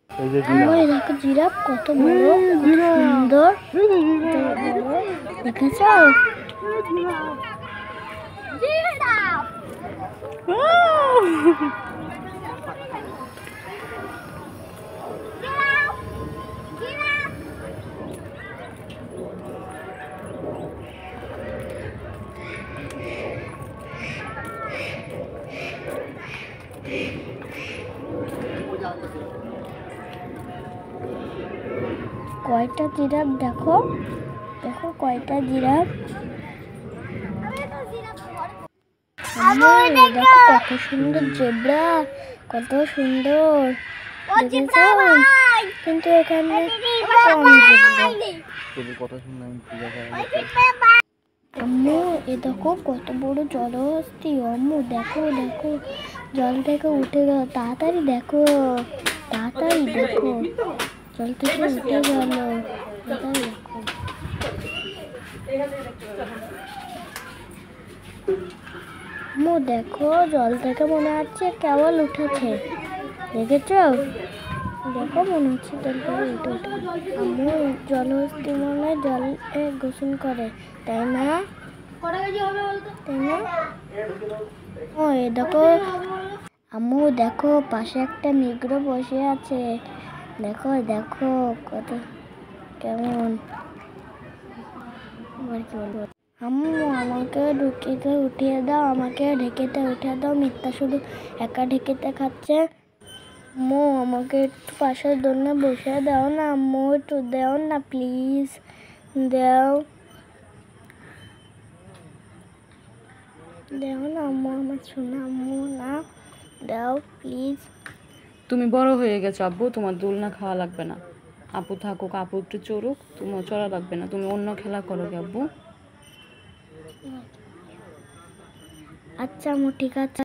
এই যে ওই দেখো জিরাফ কত বড়, কত সুন্দর, দেখেছো? কয়টা জিরাফ দেখো, দেখো কয়টা জিরাফ। দেখো কত সুন্দর জেব্রা, কত সুন্দর, দেখেছো? কিন্তু এখানে কম জেব্রা। আম্মু এ দেখো কত বড় জলহস্তি। আম্মু দেখো দেখো, জল থেকে উঠে গেল, তাড়াতাড়ি দেখো, তাড়াতাড়ি দেখো, জল থেকে উঠে গেল, তাড়াতাড়ি দেখো। আম্মু দেখো, জল থেকে মনে হচ্ছে কেবল উঠেছে, দেখেছো? দেখো মনে হচ্ছে জল থেকে উঠে উঠে। আম্মু জলহস্তি মনে হয় জলে গোসল করে, তাই না? তাই না? ও এ দেখো আম্মু দেখো, পাশে একটা নিগ্র বসে আছে, দেখো দেখো কত কেমন। আম্মু আমাকে ঢুকিতে উঠিয়ে দাও, আমাকে ঢেকেতে উঠিয়ে দাও, মিথ্যা শুধু একা ঢেকেতে খাচ্ছে। আম্মু আমাকে একটু পাশের দোলনা বসে দাও না, আম্মু একটু দাও না প্লিজ, দাও দাও না আম্মু, আমার সোনা আম্মু, না দাও প্লিজ। তুমি বড় হয়ে গেছো আব্বু, তোমার দোলনা খাওয়া লাগবে না। আপু থাকুক, আপু একটু চড়ুক, তোমার চড়া লাগবে না, তুমি অন্য খেলা করো গে আব্বু। আচ্ছা আম্মু ঠিক আছে।